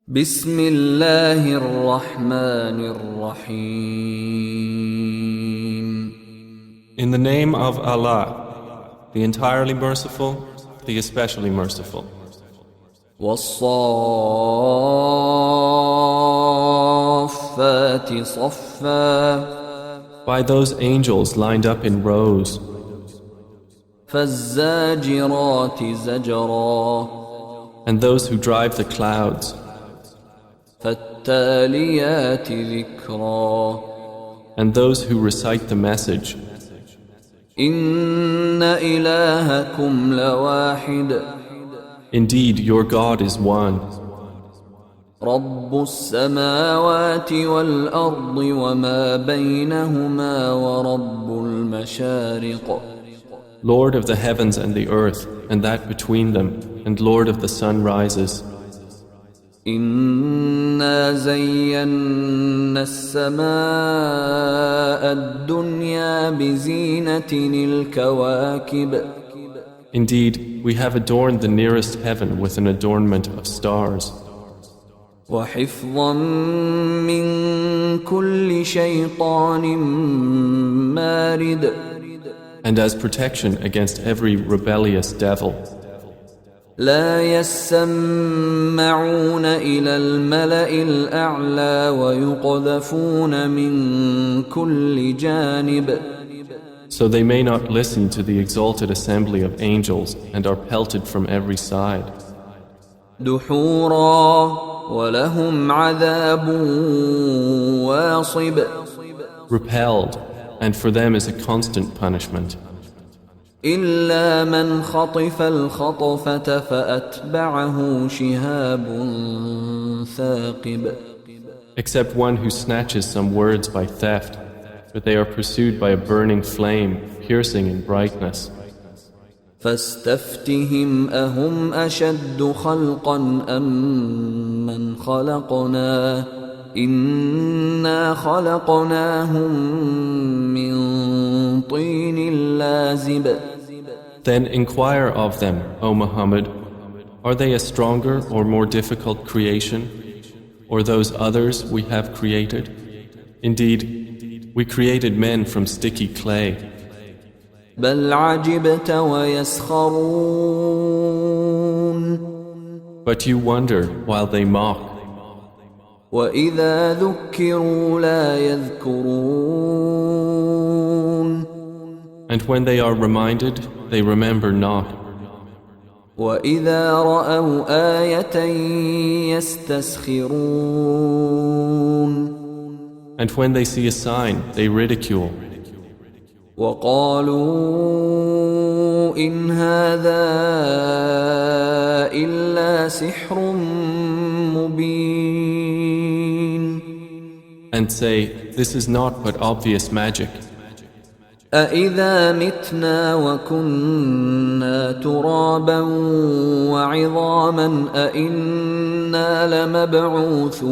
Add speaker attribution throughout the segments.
Speaker 1: بسم الله الرحمن الرحيم.
Speaker 2: In the name of Allah, the entirely merciful, the especially merciful.
Speaker 1: والصافات صفا.
Speaker 2: By those angels lined up in rows,
Speaker 1: فالزاجرات زجرا.
Speaker 2: and those who drive the clouds,
Speaker 1: فالتاليات ذكرا.
Speaker 2: and those who recite the message.
Speaker 1: إن إلهكم لواحد.
Speaker 2: Indeed, your God is one,
Speaker 1: رب السماوات والأرض وما بينهما ورب المشارق.
Speaker 2: Lord of the heavens and the earth, and that between them, and Lord of the sunrises.
Speaker 1: إنا زينا السماء الدنيا بزينة الكواكب.
Speaker 2: Indeed, we have adorned the nearest heaven with an adornment of stars,
Speaker 1: وحفظا من كل شيطان مارد.
Speaker 2: and as protection against every rebellious devil.
Speaker 1: لا يسمعون إلى الملأ الأعلى ويقذفون من كل جانب.
Speaker 2: So they may not listen to the exalted assembly of angels and are pelted from every side.
Speaker 1: دحورا ولهم عذاب واصب.
Speaker 2: Repelled, and for them is a constant punishment.
Speaker 1: إلا من خطف الخطفة فأتبعه شهاب ثاقب.
Speaker 2: Except one who snatches some words by theft, but they are pursued by a burning flame, piercing in brightness.
Speaker 1: فاستفتهم أهم أشد خلقا أم من خلقنا إنا خلقناهم من طين لازب.
Speaker 2: Then inquire of them, O Muhammad, are they a stronger or more difficult creation, or those others we have created? Indeed, we created men from sticky clay.
Speaker 1: بل عجبت ويسخرون.
Speaker 2: But you wonder while they mock,
Speaker 1: وإذا ذكروا لا يذكرون.
Speaker 2: and when they are reminded, they remember not.
Speaker 1: وإذا رأوا آية يستسخرون.
Speaker 2: And when they see a sign, they ridicule.
Speaker 1: وقالوا إن هذا إلا سحر مبين.
Speaker 2: And say, this is not but obvious magic.
Speaker 1: أإذا متنا وكنا ترابا وعظاما أإنا لمبعوثون.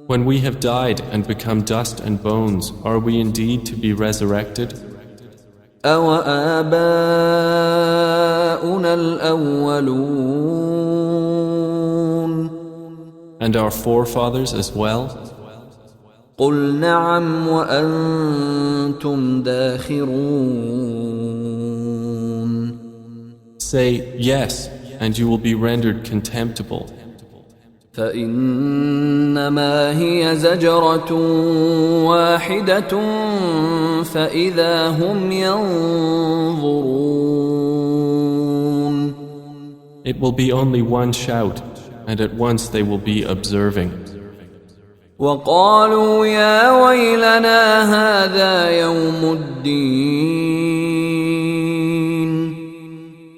Speaker 2: When we have died and become dust and bones, are we indeed to be resurrected?
Speaker 1: أوآباؤنا الأولون.
Speaker 2: And our forefathers as well?
Speaker 1: قل نعم وأنتم داخرون.
Speaker 2: Say, yes, and you will be rendered contemptible.
Speaker 1: فإنما هي زجرة واحدة فإذا هم ينظرون.
Speaker 2: It will be only one shout, and at once they will be observing.
Speaker 1: وقالوا يا ويلنا هذا يوم الدين.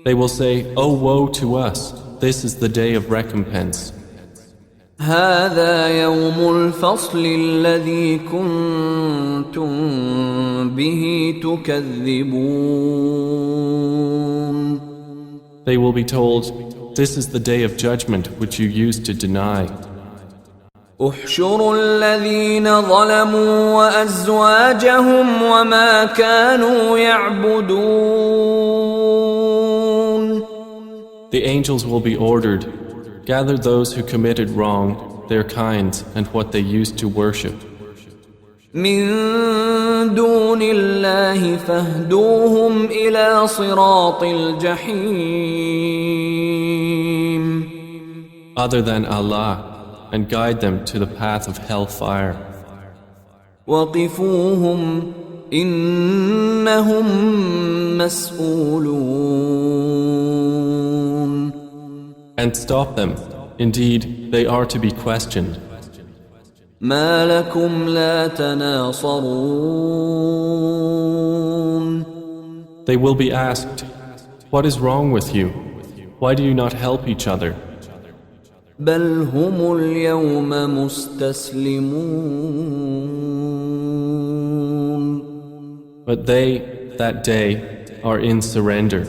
Speaker 2: They will say, oh woe to us, this is the day of recompense.
Speaker 1: هذا يوم الفصل الذي كنتم به تكذبون.
Speaker 2: They will be told, this is the day of judgment which you used to deny.
Speaker 1: احشروا الذين ظلموا وأزواجهم وما كانوا يعبدون.
Speaker 2: The angels will be ordered, gather those who committed wrong, their kinds, and what they used to worship.
Speaker 1: من دون الله فاهدوهم إلى صراط الجحيم.
Speaker 2: Other than Allah, and guide them to the path of hellfire.
Speaker 1: وقفوهم إنهم مسؤولون.
Speaker 2: And stop them. Indeed, they are to be questioned.
Speaker 1: ما لكم لا تناصرون.
Speaker 2: They will be asked, what is wrong with you? Why do you not help each other?
Speaker 1: بل هم اليوم مستسلمون.
Speaker 2: But they, that day, are in surrender.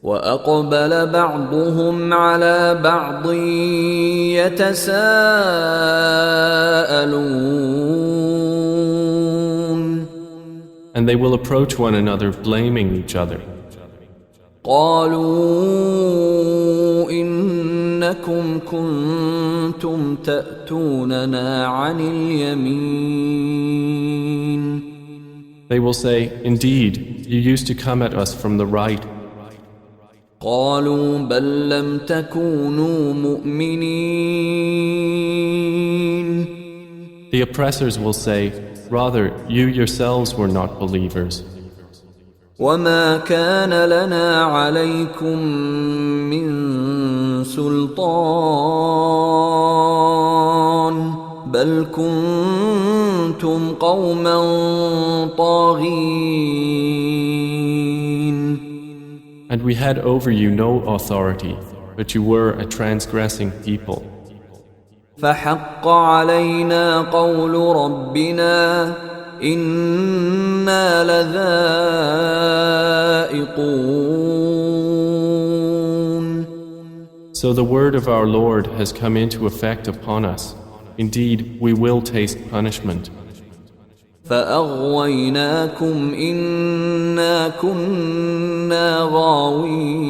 Speaker 1: وأقبل بعضهم على بعض يتساءلون.
Speaker 2: And they will approach one another blaming each other.
Speaker 1: قالوا إنكم كنتم تأتوننا عن اليمين.
Speaker 2: They will say, indeed, you used to come at us from the right.
Speaker 1: قالوا بل لم تكونوا مؤمنين.
Speaker 2: The oppressors will say, rather, you yourselves were not believers.
Speaker 1: وما كان لنا عليكم من سلطان بل كنتم قوما طاغين.
Speaker 2: And we had over you no authority, but you were a transgressing people.
Speaker 1: فحق علينا قول ربنا إنا لذائقون.
Speaker 2: So the word of our Lord has come into effect upon us. Indeed, we will taste punishment.
Speaker 1: فأغويناكم إنا كنا غاوين.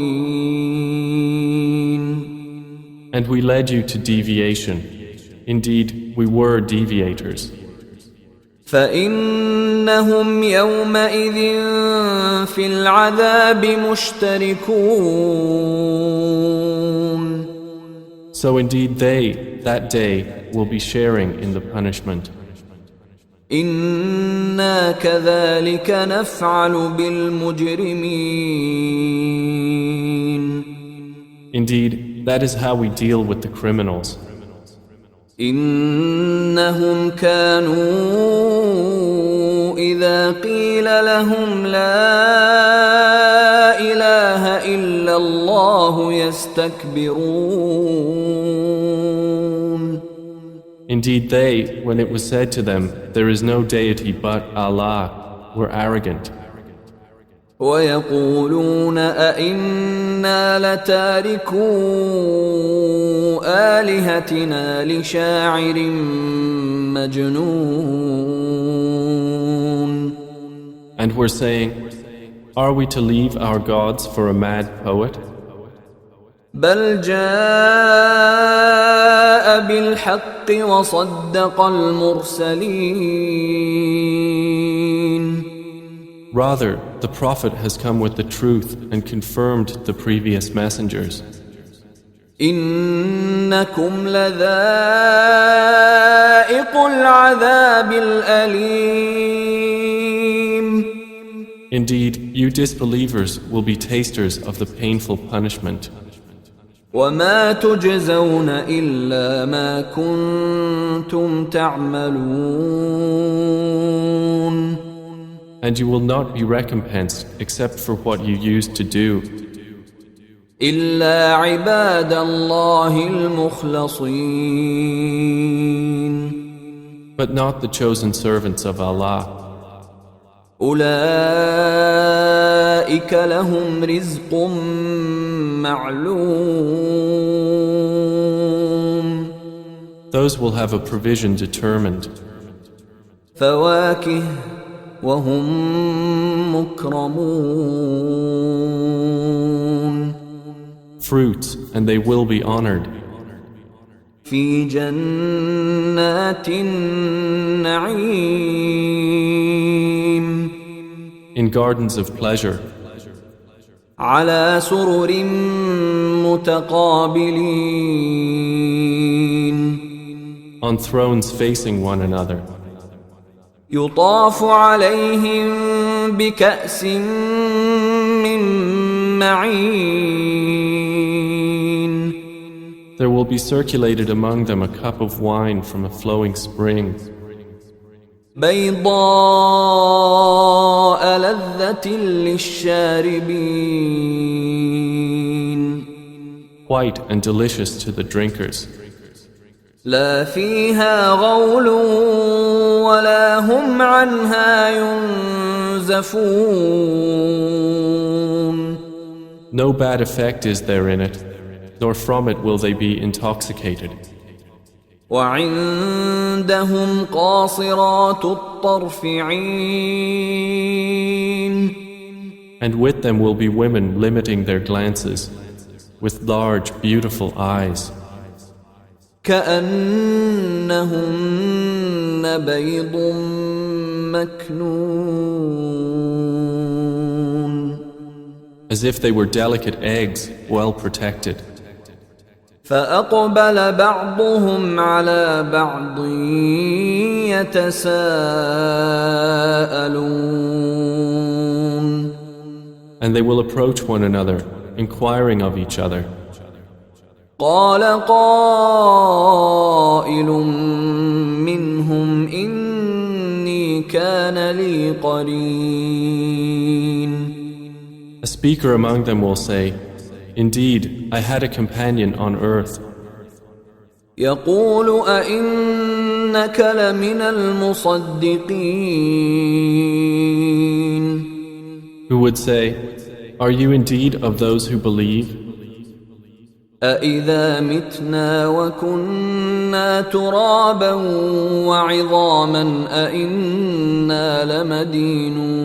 Speaker 2: And we led you to deviation. Indeed, we were deviators.
Speaker 1: فإنهم يومئذ في العذاب مشتركون.
Speaker 2: So indeed they, that day, will be sharing in the punishment.
Speaker 1: إنا كذلك نفعل بالمجرمين.
Speaker 2: Indeed, that is how we deal with the criminals.
Speaker 1: إنهم كانوا إذا قيل لهم لا إله إلا الله يستكبرون.
Speaker 2: Indeed they, when it was said to them, there is no deity but Allah, were arrogant.
Speaker 1: ويقولون أئنا لتاركو آلهتنا لشاعر مجنون.
Speaker 2: And were saying, are we to leave our gods for a mad poet?
Speaker 1: بل جاء بالحق وصدق المرسلين.
Speaker 2: Rather, the Prophet has come with the truth and confirmed the previous messengers.
Speaker 1: إنكم لذائق العذاب الأليم.
Speaker 2: Indeed, you disbelievers will be tasters of the painful punishment.
Speaker 1: وما تجزون إلا ما كنتم تعملون.
Speaker 2: And you will not be recompensed except for what you used to do.
Speaker 1: إلا عباد الله المخلصين.
Speaker 2: But not the chosen servants of Allah.
Speaker 1: أولئك لهم رزق معلوم.
Speaker 2: Those will have a provision determined.
Speaker 1: فواكه وهم مكرمون.
Speaker 2: fruits, and they will be honored.
Speaker 1: في جنات النعيم
Speaker 2: In gardens of pleasure,
Speaker 1: على سرر متقابلين
Speaker 2: on thrones facing one another.
Speaker 1: يطاف عليهم بكأس من معين
Speaker 2: There will be circulated among them a cup of wine from a flowing spring,
Speaker 1: بيضاء لذة للشاربين
Speaker 2: white and delicious to the drinkers.
Speaker 1: لا فيها غول ولا هم عنها ينزفون
Speaker 2: No bad effect is there in it, nor from it will they be intoxicated.
Speaker 1: وعندهم قاصرات الطرف عين
Speaker 2: And with them will be women limiting their glances, with large, beautiful eyes,
Speaker 1: كأنهن بيض مكنون
Speaker 2: as if they were delicate eggs, well protected.
Speaker 1: فأقبل بعضهم على بعض يتساءلون
Speaker 2: And they will approach one another, inquiring of each other.
Speaker 1: قال قائل منهم إني كان لي قرين
Speaker 2: A speaker among them will say, Indeed, I had a companion on earth,
Speaker 1: يقول أئنك لمن المصدقين
Speaker 2: who would say, Are you indeed of those who believe?
Speaker 1: أإذا متنا وكنا ترابا وعظاما أإنا لمدينون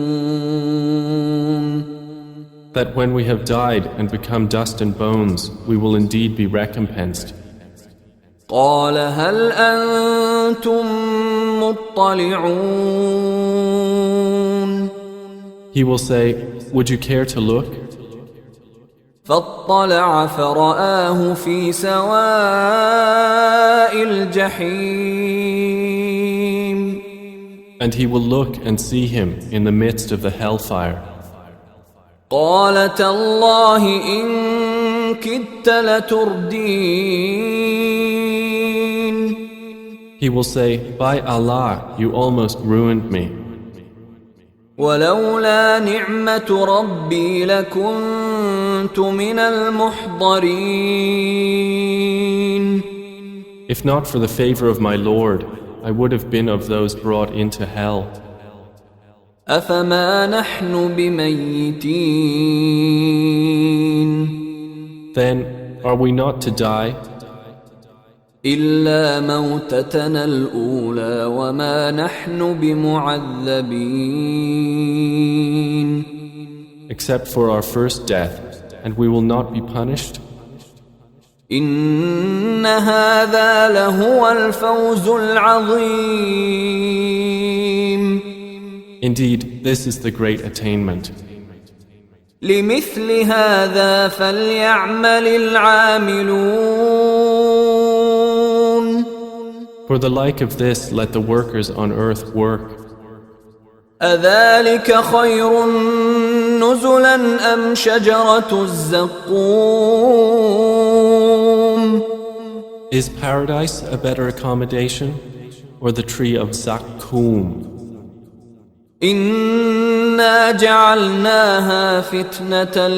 Speaker 1: That
Speaker 2: when we have died and become dust and bones, we will indeed be recompensed.
Speaker 1: قال هل أنتم مطلعون
Speaker 2: He will say, Would you care to look?
Speaker 1: فاطلع فرآه في سواء الجحيم
Speaker 2: And he will look and see him in the midst of the hellfire.
Speaker 1: قال تالله إن كدت لتردين
Speaker 2: He will say, By Allah, you almost ruined me.
Speaker 1: ولولا نعمة ربي لكنت من المحضرين
Speaker 2: If not for the favor of my Lord, I would have been of those brought into hell.
Speaker 1: أفما نحن بميتين
Speaker 2: Then, are we not to die?
Speaker 1: إلا موتتنا الأولى وما نحن بمعذبين
Speaker 2: Except for our first death, and we will not be punished?
Speaker 1: إن هذا لهو الفوز العظيم
Speaker 2: Indeed, this is the great attainment.
Speaker 1: لمثل هذا فليعمل العاملون
Speaker 2: For the like of this, let the workers on earth work.
Speaker 1: أذلك خير نزلا أم شجرة الزقوم
Speaker 2: Is paradise a better accommodation, or the tree of Zakkum?
Speaker 1: إنا جعلناها فتنة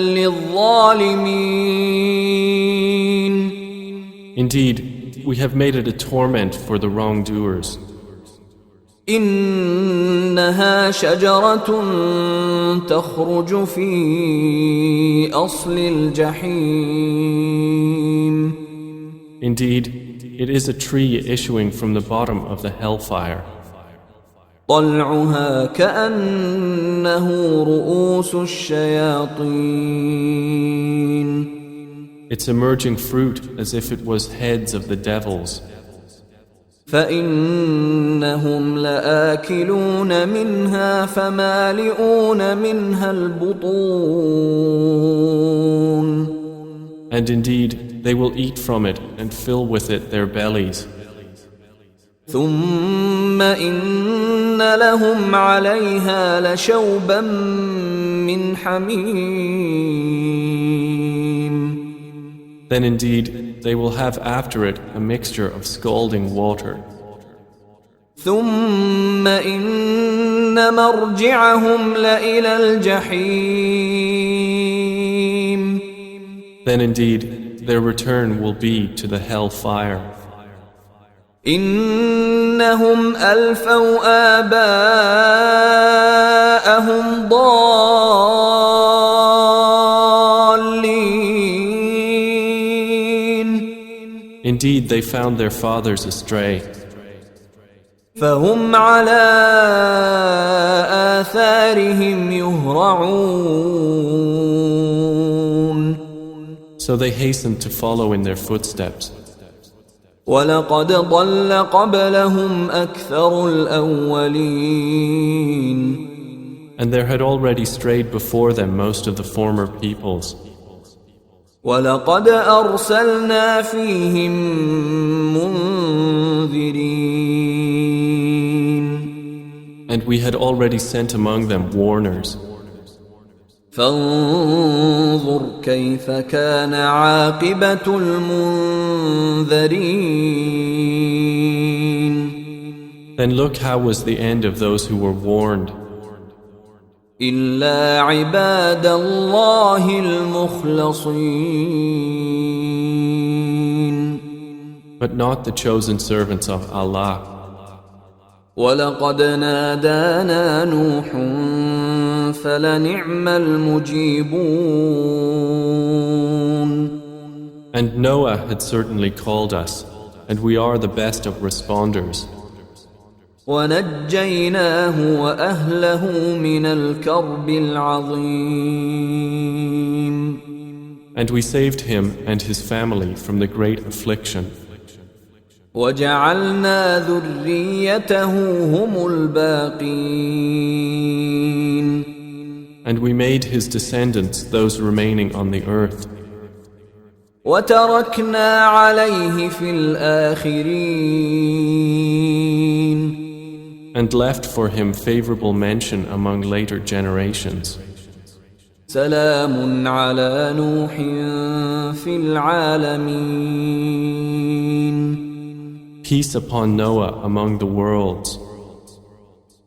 Speaker 1: للظالمين
Speaker 2: Indeed, we have made it a torment for the wrongdoers.
Speaker 1: إنها شجرة تخرج في أصل الجحيم
Speaker 2: Indeed, it is a tree issuing from the bottom of the hellfire.
Speaker 1: طلعها كأنه رؤوس الشياطين
Speaker 2: its emerging fruit as if it was heads of the devils.
Speaker 1: فإنهم لآكلون منها فمالئون منها البطون.
Speaker 2: And indeed, they will eat from it and fill with it their bellies.
Speaker 1: ثم إن لهم عليها لشوبا من حميم.
Speaker 2: Then indeed, they will have after it a mixture of scalding water.
Speaker 1: ثم إن مرجعهم لإلى الجحيم.
Speaker 2: Then indeed, their return will be to the hell fire.
Speaker 1: إنهم ألفوا آباءهم ضالين.
Speaker 2: Indeed, they found their fathers astray.
Speaker 1: فهم على آثارهم يهرعون.
Speaker 2: So they hastened to follow in their footsteps.
Speaker 1: ولقد ضل قبلهم أكثر الأولين.
Speaker 2: And there had already strayed before them most of the former peoples.
Speaker 1: ولقد أرسلنا فيهم منذرين.
Speaker 2: And we had already sent among them warners.
Speaker 1: فانظر كيف كان عاقبة المنذرين.
Speaker 2: Then look how was the end of those who were warned.
Speaker 1: إلا عباد الله المخلصين.
Speaker 2: But not the chosen servants of Allah.
Speaker 1: ولقد نادانا نوح فلنعم المجيبون.
Speaker 2: And Noah had certainly called us, and we are the best of responders.
Speaker 1: ونجيناه وأهله من الكرب العظيم.
Speaker 2: And we saved him and his family from the great affliction.
Speaker 1: وجعلنا ذريته هم الباقين.
Speaker 2: And we made his descendants those remaining on the earth.
Speaker 1: وتركنا عليه في الآخرين.
Speaker 2: And left for him favorable mention among later generations.
Speaker 1: سلام على نوح في العالمين.
Speaker 2: Peace upon Noah among the worlds.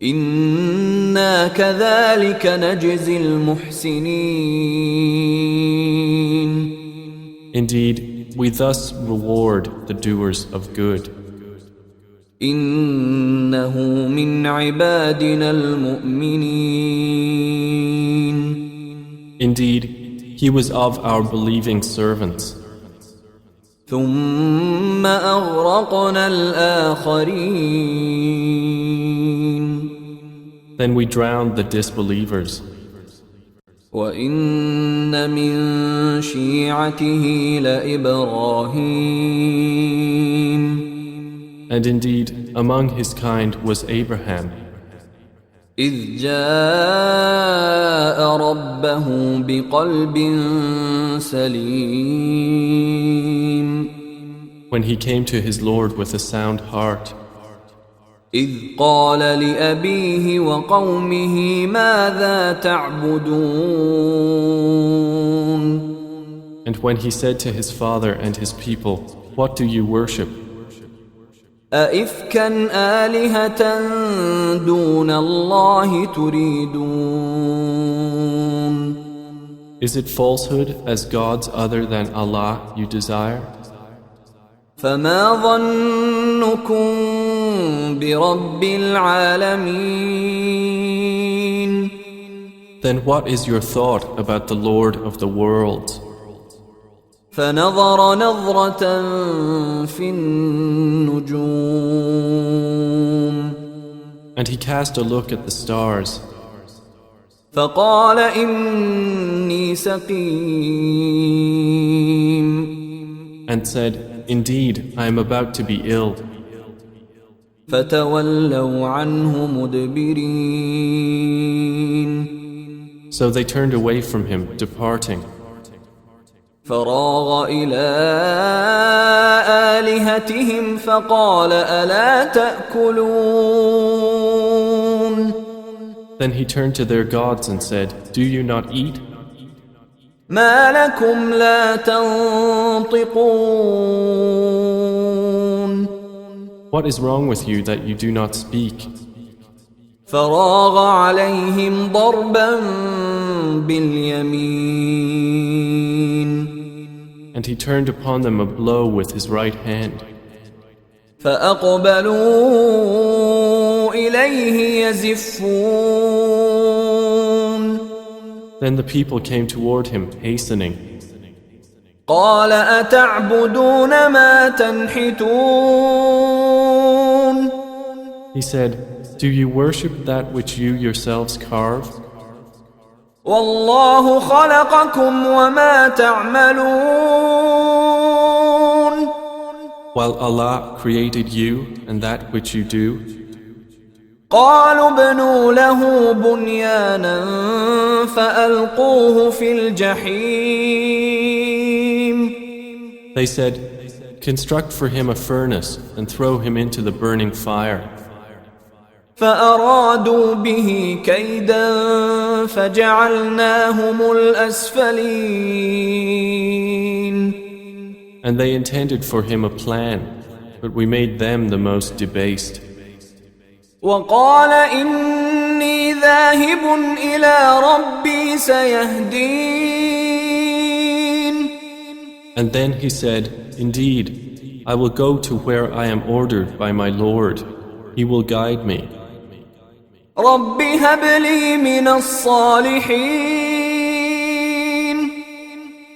Speaker 1: إنا كذلك نجزي المحسنين.
Speaker 2: Indeed, we thus reward the doers of good.
Speaker 1: إنه من عبادنا المؤمنين.
Speaker 2: Indeed, he was of our believing servants.
Speaker 1: ثم أغرقنا الآخرين.
Speaker 2: Then we drowned the disbelievers.
Speaker 1: وإن من شيعته لإبراهيم.
Speaker 2: And indeed, among his kind was Abraham,
Speaker 1: إذ جاء ربه بقلب سليم.
Speaker 2: when he came to his Lord with a sound heart.
Speaker 1: إذ قال لأبيه وقومه ماذا تعبدون.
Speaker 2: And when he said to his father and his people, "What do you worship?
Speaker 1: أئفكا آلهة دون الله تريدون.
Speaker 2: Is it falsehood as gods other than Allah you desire?
Speaker 1: فما ظنكم برب العالمين.
Speaker 2: Then what is your thought about the Lord of the worlds?"
Speaker 1: فنظر نظرة في النجوم.
Speaker 2: And he cast a look at the stars.
Speaker 1: فقال إني سقيم
Speaker 2: and said, Indeed, I am about to be ill.
Speaker 1: فتولوا عنه مدبرين
Speaker 2: So they turned away from him, departing.
Speaker 1: فراغ إلى آلهتهم فقال ألا تأكلون
Speaker 2: Then he turned to their gods and said, Do you not eat?
Speaker 1: ما لكم لا تنطقون
Speaker 2: What is wrong with you that you do not speak?
Speaker 1: فراغ عليهم ضربا باليمين
Speaker 2: And he turned upon them a blow with his right hand.
Speaker 1: فأقبلوا إليه يزفون
Speaker 2: Then the people came toward him, hastening.
Speaker 1: قال أتعبدون ما تنحتون
Speaker 2: He said, Do you worship that which you yourselves carve?
Speaker 1: والله خلقكم وما تعملون
Speaker 2: While Allah created you and that which you do.
Speaker 1: قالوا ابنوا له بنيانا فألقوه في الجحيم
Speaker 2: They said, Construct for him a furnace and throw him into the burning fire.
Speaker 1: فأرادوا به كيدا فجعلناهم الأسفلين
Speaker 2: And they intended for him a plan, but we made them the most debased.
Speaker 1: وقال إني ذاهب إلى ربي سيهدين
Speaker 2: And then he said, Indeed, I will go to where I am ordered by my Lord. He will guide me.
Speaker 1: رب هب لي من الصالحين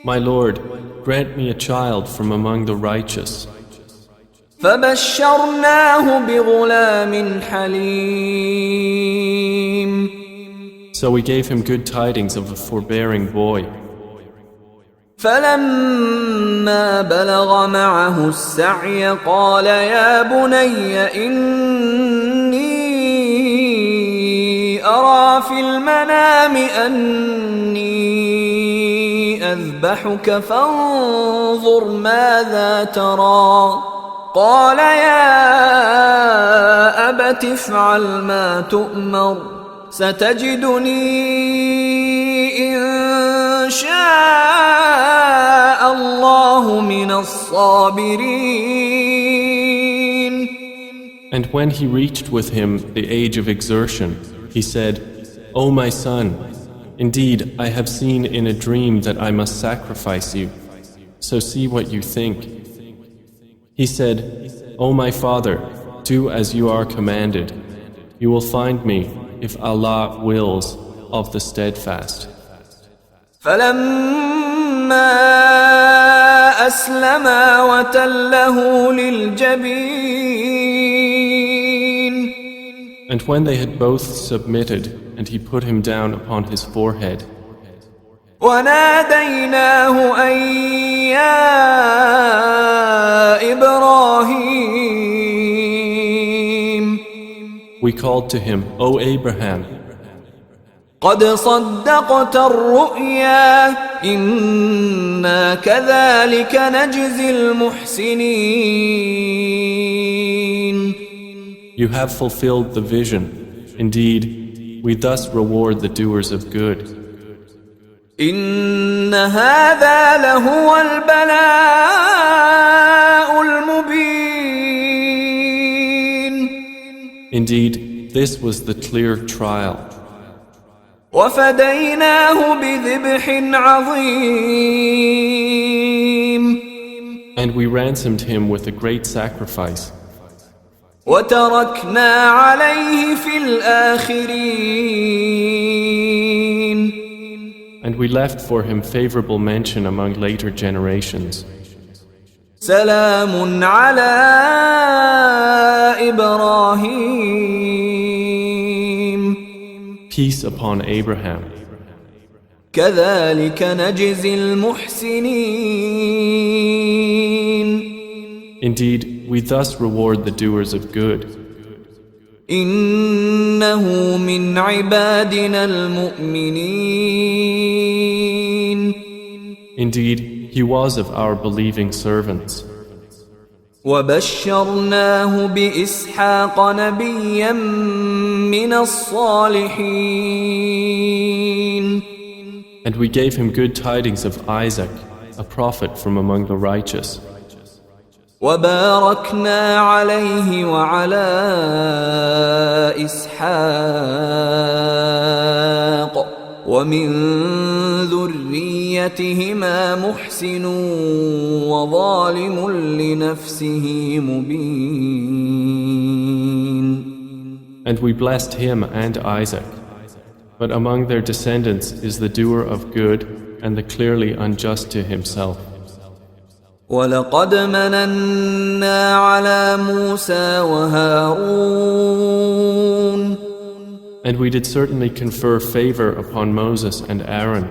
Speaker 2: My Lord, grant me a child from among the righteous.
Speaker 1: فبشرناه بغلام حليم
Speaker 2: So we gave him good tidings of a forbearing boy.
Speaker 1: فلما بلغ معه السعي قال يا بني إني أرى في المنام أني أذبحك فانظر ماذا ترى قال يا أبت افعل ما تؤمر ستجدني إن شاء الله من الصابرين.
Speaker 2: And when he reached with him the age of exertion, he said, O my son, indeed I have seen in a dream that I must sacrifice you, so see what you think. He said, O my father, do as you are commanded. You will find me, if Allah wills, of the steadfast.
Speaker 1: فلما أسلما وتله للجبين
Speaker 2: And when they had both submitted, and he put him down upon his forehead,
Speaker 1: وناديناه أن يا إبراهيم
Speaker 2: we called to him, O Abraham,
Speaker 1: قد صدقت الرؤيا إنا كذلك نجزي المحسنين.
Speaker 2: you have fulfilled the vision. Indeed, we thus reward the doers of good.
Speaker 1: إن هذا لهو البلاء المبين.
Speaker 2: Indeed, this was the clear trial.
Speaker 1: وفديناه بذبح عظيم.
Speaker 2: And we ransomed him with a great sacrifice.
Speaker 1: وتركنا عليه في الآخرين.
Speaker 2: And we left for him favorable mention among later generations.
Speaker 1: سلام على إبراهيم.
Speaker 2: Peace upon Abraham.
Speaker 1: كذلك نجزي المحسنين.
Speaker 2: Indeed, we thus reward the doers of good.
Speaker 1: إنه من عبادنا المؤمنين.
Speaker 2: Indeed, he was of our believing servants.
Speaker 1: وبشرناه بإسحاق نبيا من الصالحين.
Speaker 2: And we gave him good tidings of Isaac, a prophet from among the righteous.
Speaker 1: وباركنا عليه وعلى إسحاق ومن ذريتهما محسن وظالم لنفسه مبين.
Speaker 2: And we blessed him and Isaac. But among their descendants is the doer of good and the clearly unjust to himself.
Speaker 1: ولقد مننا على موسى وهارون.
Speaker 2: And we did certainly confer favor upon Moses and Aaron.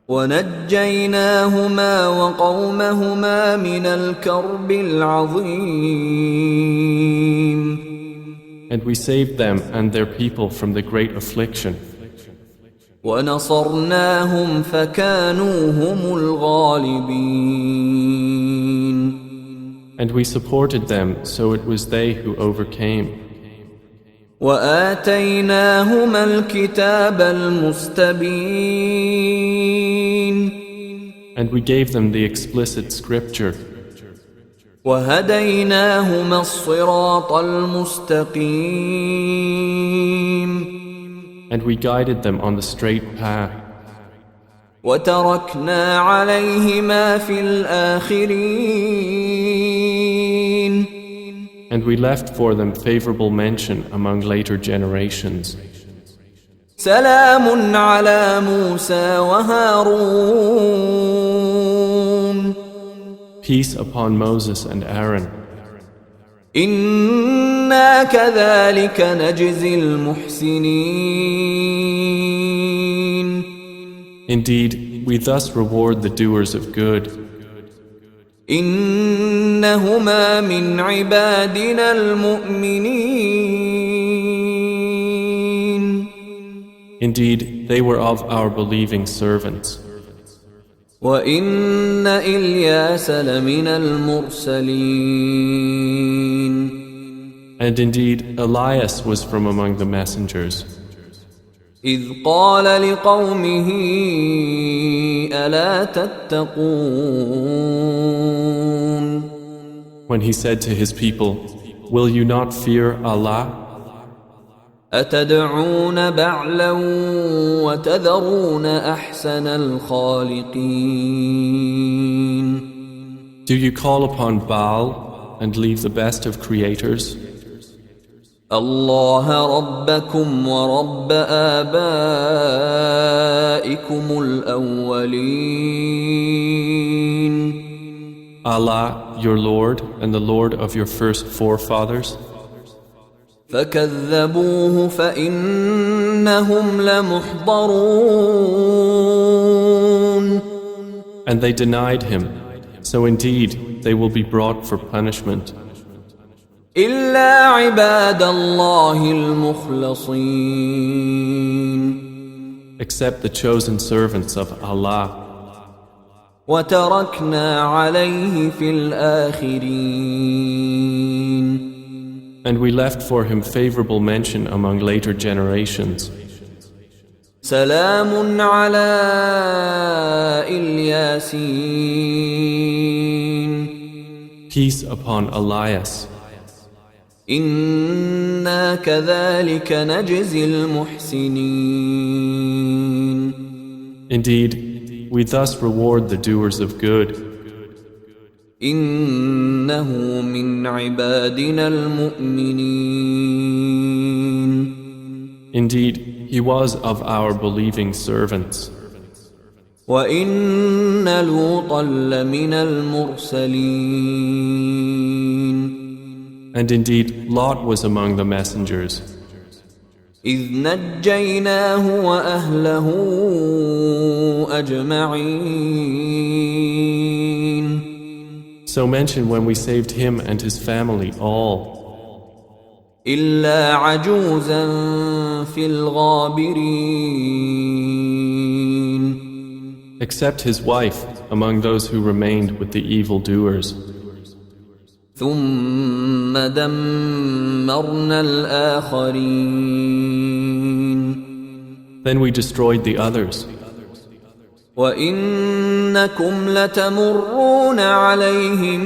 Speaker 1: ونجيناهما وقومهما من الكرب العظيم.
Speaker 2: And we saved them and their people from the great affliction.
Speaker 1: ونصرناهم فكانوا هم الغالبين.
Speaker 2: And we supported them, so it was they who overcame.
Speaker 1: وآتيناهما الكتاب المستبين.
Speaker 2: And we gave them the explicit scripture.
Speaker 1: وهديناهما الصراط المستقيم.
Speaker 2: And we guided them on the straight path.
Speaker 1: وتركنا عليهما في الآخرين.
Speaker 2: And we left for them favorable mention among later generations.
Speaker 1: سلام على موسى وهارون.
Speaker 2: Peace upon Moses and Aaron.
Speaker 1: إنا كذلك نجزي المحسنين.
Speaker 2: Indeed, we thus reward the doers of good.
Speaker 1: إنهما من عبادنا المؤمنين.
Speaker 2: Indeed, they were of our believing servants.
Speaker 1: وإن إلياس لمن المرسلين.
Speaker 2: And indeed, Elias was from among the messengers.
Speaker 1: إذ قال لقومه ألا تتقون.
Speaker 2: When he said to his people, "Will you not fear Allah?
Speaker 1: أتدعون بعلا وتذرون أحسن الخالقين.
Speaker 2: Do you call upon Baal and leave the best of creators?
Speaker 1: الله ربكم ورب آبائكم الأولين.
Speaker 2: Allah, your Lord, and the Lord of your first forefathers?"
Speaker 1: فكذبوه فإنهم لمحضرون.
Speaker 2: And they denied him, so indeed they will be brought for punishment.
Speaker 1: إلا عباد الله المخلصين.
Speaker 2: Except the chosen servants of Allah.
Speaker 1: وتركنا عليه في الآخرين.
Speaker 2: And we left for him favorable mention among later generations.
Speaker 1: سلام على الياسين.
Speaker 2: Peace upon Elias.
Speaker 1: إنا كذلك نجزي المحسنين.
Speaker 2: Indeed, we thus reward the doers of good.
Speaker 1: إنه من عبادنا المؤمنين.
Speaker 2: Indeed, he was of our believing servants.
Speaker 1: وإن لوطا لمن المرسلين.
Speaker 2: And indeed, Lot was among the messengers.
Speaker 1: إذ نجيناه وأهله أجمعين.
Speaker 2: So mention when we saved him and his family all,
Speaker 1: إلا عجوزا في الغابرين.
Speaker 2: except his wife among those who remained with the evildoers.
Speaker 1: ثم دمرنا الآخرين.
Speaker 2: Then we destroyed the others.
Speaker 1: وإنكم لتمرون عليهم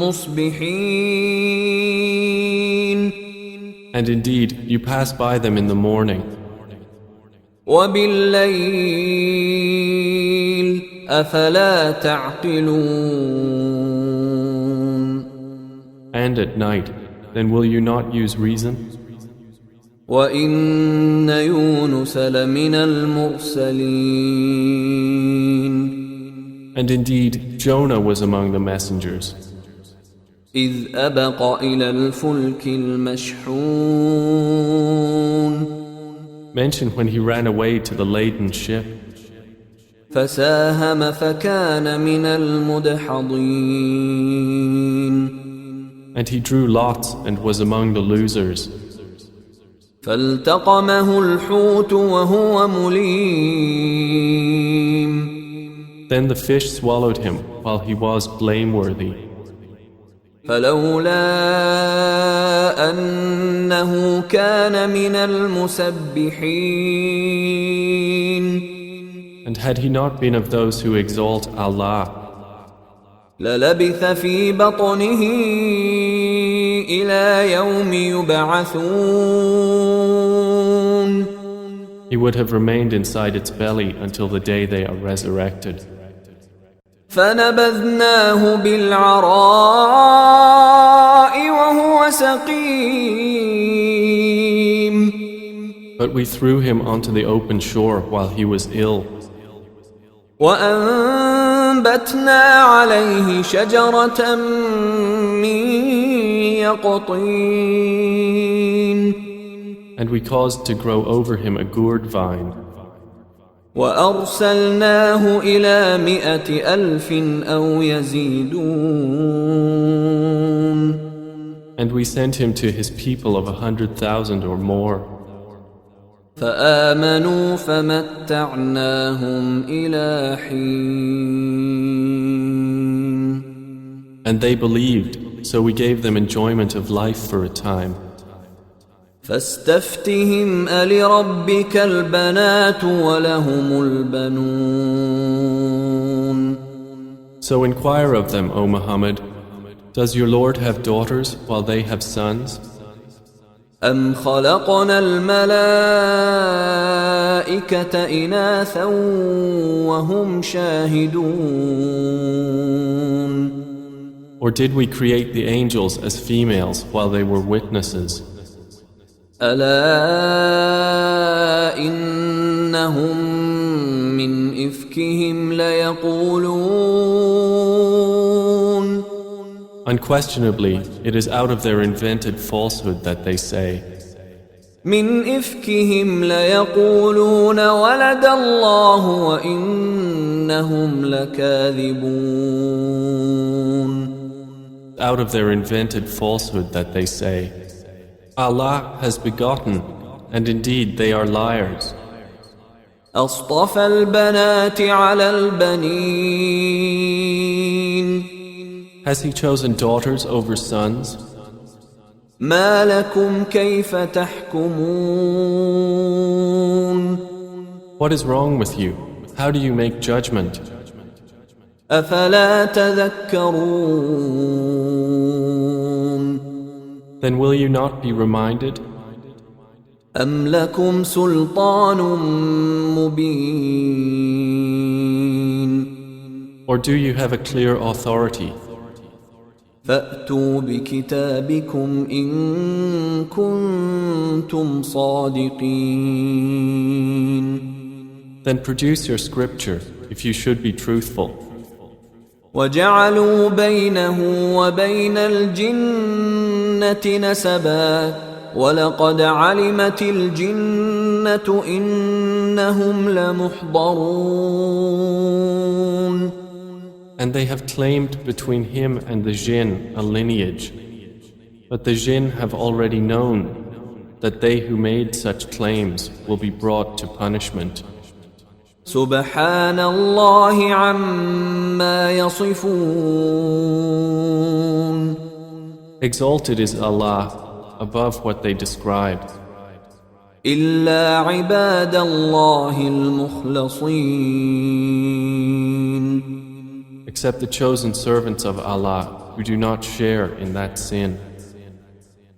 Speaker 1: مصبحين.
Speaker 2: And indeed, you pass by them in the morning,
Speaker 1: وبالليل أفلا تعقلون.
Speaker 2: and at night. Then will you not use reason?
Speaker 1: وإن يونس لمن المرسلين.
Speaker 2: And indeed, Jonah was among the messengers,
Speaker 1: إذ أبق إلى الفلك المشحون.
Speaker 2: mentioned when he ran away to the laden ship,
Speaker 1: فساهم فكان من المدحضين.
Speaker 2: and he drew lots and was among the losers.
Speaker 1: فالتقمه الحوت وهو مليم.
Speaker 2: Then the fish swallowed him while he was blameworthy.
Speaker 1: فلولا أنه كان من المسبحين.
Speaker 2: And had he not been of those who exalt Allah,
Speaker 1: للبث في بطنه إلى يوم يبعثون.
Speaker 2: he would have remained inside its belly until the day they are resurrected.
Speaker 1: فنبذناه بالعراء وهو سقيم.
Speaker 2: But we threw him onto the open shore while he was ill,
Speaker 1: وأنبتنا عليه شجرة من يقطين.
Speaker 2: and we caused to grow over him a gourd vine,
Speaker 1: وأرسلناه إلى 100,000 أو يزيدون.
Speaker 2: and we sent him to his people of 100,000 or more.
Speaker 1: فآمنوا فمتعناهم إلى حين.
Speaker 2: And they believed, so we gave them enjoyment of life for a time.
Speaker 1: فاستفتهم ألربك البنات ولهم البنون.
Speaker 2: So inquire of them, O Muhammad, does your Lord have daughters while they have sons?
Speaker 1: أم خلقنا الملائكة إناثا وهم شاهدون.
Speaker 2: Or did we create the angels as females while they were witnesses?
Speaker 1: ألا إنهم من إفكهم ليقولون.
Speaker 2: Unquestionably, it is out of their invented falsehood that they say,
Speaker 1: من إفكهم ليقولون ولد الله وإنهم لكاذبون.
Speaker 2: out of their invented falsehood that they say, Allah has begotten, and indeed they are liars.
Speaker 1: أصطفى البنات على البنين.
Speaker 2: Has he chosen daughters over sons?
Speaker 1: ما لكم كيف تحكمون.
Speaker 2: What is wrong with you? How do you make judgment?
Speaker 1: أفلا تذكرون.
Speaker 2: Then will you not be reminded?
Speaker 1: أم لكم سلطان مبين.
Speaker 2: Or do you have a clear authority?
Speaker 1: فأتوا بكتابكم إن كنتم صادقين.
Speaker 2: Then produce your scripture if you should be truthful.
Speaker 1: وجعلوا بينه وبين الجنة نسبا وَلَقَدْ عَلِمَتِ الْجِنَّةُ إِنَّهُمْ لَمُحْضَرُونَ.
Speaker 2: And they have claimed between him and the jinn a lineage. But the jinn have already known that they who made such claims will be brought to punishment.
Speaker 1: سُبْحَانَ اللَّهِ عَمَّا يَصِفُونَ.
Speaker 2: Exalted is Allah above what they described.
Speaker 1: إِلَّا عِبَادَ اللَّهِ الْمُخْلَصِينَ.
Speaker 2: Except the chosen servants of Allah who do not share in that sin.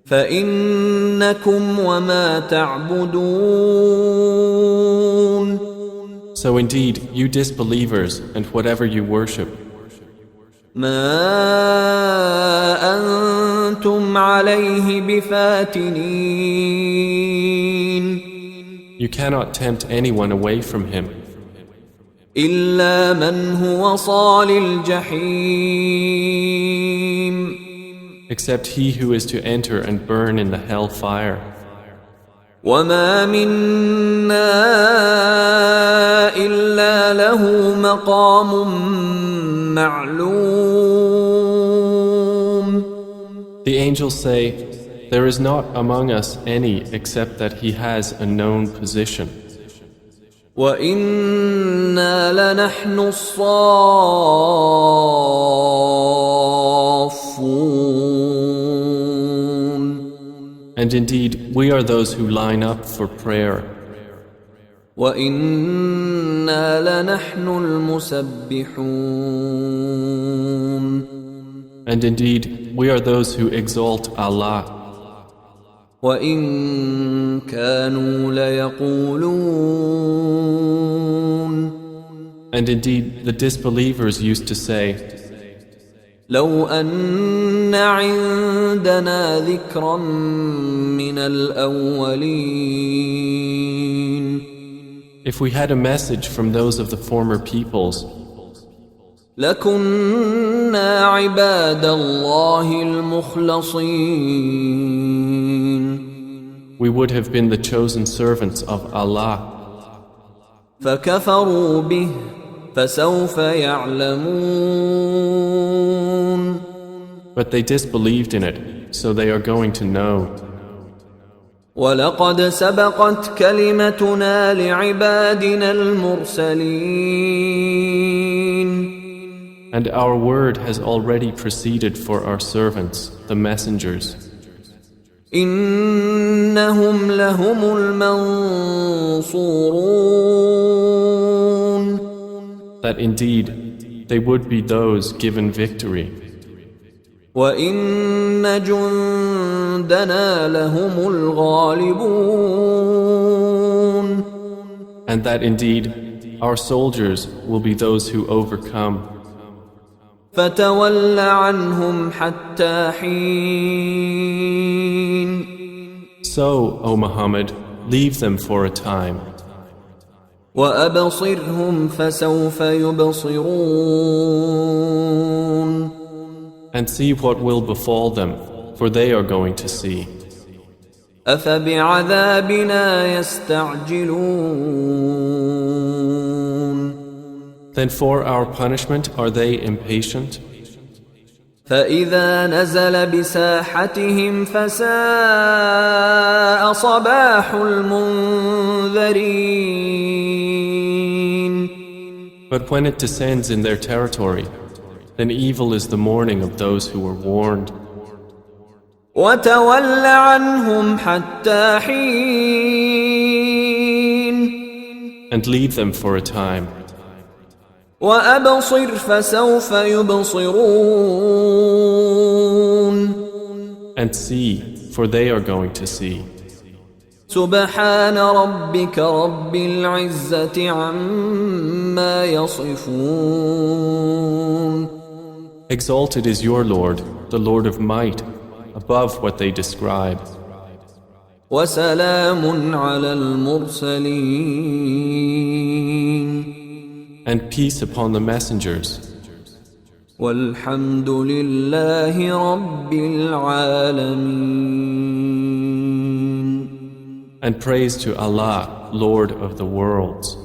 Speaker 1: فَإِنَّكُمْ وَمَا تَعْبُدُونَ.
Speaker 2: So indeed, you disbelievers and whatever you worship,
Speaker 1: مَا أَنْتُمْ عَلَيْهِ بِفَاتِنِينَ.
Speaker 2: you cannot tempt anyone away from him,
Speaker 1: إِلَّا مَنْ هُوَ صَالِ الْجَحِيمِ.
Speaker 2: except he who is to enter and burn in the hell fire.
Speaker 1: وَمَا مِنَّا إِلَّا لَهُ مَقَامٌ مَعْلُومٌ.
Speaker 2: The angels say, there is not among us any except that he has a known position.
Speaker 1: وَإِنَّا لَنَحْنُ الصَّافُّونَ.
Speaker 2: And indeed, we are those who line up for prayer.
Speaker 1: وَإِنَّا لَنَحْنُ الْمُسَبِّحُونَ.
Speaker 2: And indeed, we are those who exalt Allah.
Speaker 1: وَإِن كَانُوا لَيَقُولُونَ.
Speaker 2: And indeed, the disbelievers used to say,
Speaker 1: لَوْ أَنَّ عِندَنَا ذِكْرًا مِّنَ الْأَوَّلِينَ.
Speaker 2: if we had a message from those of the former peoples,
Speaker 1: لَكُنَّا عِبَادَ اللَّهِ الْمُخْلَصِينَ.
Speaker 2: we would have been the chosen servants of Allah.
Speaker 1: فَكَفَرُوا بِهِ فَسَوْفَ يَعْلَمُونَ.
Speaker 2: But they disbelieved in it, so they are going to know.
Speaker 1: وَلَقَدْ سَبَقَتْ كَلِمَتُنَا لِعِبَادِنَا الْمُرْسَلِينَ.
Speaker 2: And our word has already proceeded for our servants, the messengers.
Speaker 1: إِنَّهُمْ لَهُمُ الْمَنْصُورُونَ.
Speaker 2: That indeed, they would be those given victory.
Speaker 1: وَإِنَّ جُنْدَنَا لَهُمُ الْغَالِبُونَ.
Speaker 2: And that indeed, our soldiers will be those who overcome.
Speaker 1: فَتَوَلَّ عَنْهُمْ حَتَّى حِينٍ.
Speaker 2: So, O Muhammad, leave them for a time.
Speaker 1: وَأَبْصِرْهُمْ فَسَوْفَ يُبْصِرُونَ.
Speaker 2: And see what will befall them, for they are going to see.
Speaker 1: أَفَبِعَذَابِنَا يَسْتَعْجِلُونَ.
Speaker 2: Then for our punishment are they impatient?
Speaker 1: فَإِذَا نَزَلَ بِسَاحَتِهِمْ فَسَاءَ صَبَاحُ الْمُنذَرِينَ.
Speaker 2: But when it descends in their territory, then evil is the morning of those who were warned.
Speaker 1: وَتَوَلَّ عَنْهُمْ حَتَّى حِينٍ.
Speaker 2: And leave them for a time.
Speaker 1: وَأَبْصِرْ فَسَوْفَ يُبْصِرُونَ.
Speaker 2: And see, for they are going to see.
Speaker 1: سُبْحَانَ رَبِّكَ رَبِّ الْعِزَّةِ عَمَّا يَصِفُونَ.
Speaker 2: Exalted is your Lord, the Lord of might, above what they describe.
Speaker 1: وَسَلَامٌ عَلَى الْمُرْسَلِينَ.
Speaker 2: And peace upon the messengers.
Speaker 1: وَالْحَمْدُ لِلَّهِ رَبِّ الْعَالَمِينَ.
Speaker 2: And praise to Allah, Lord of the worlds.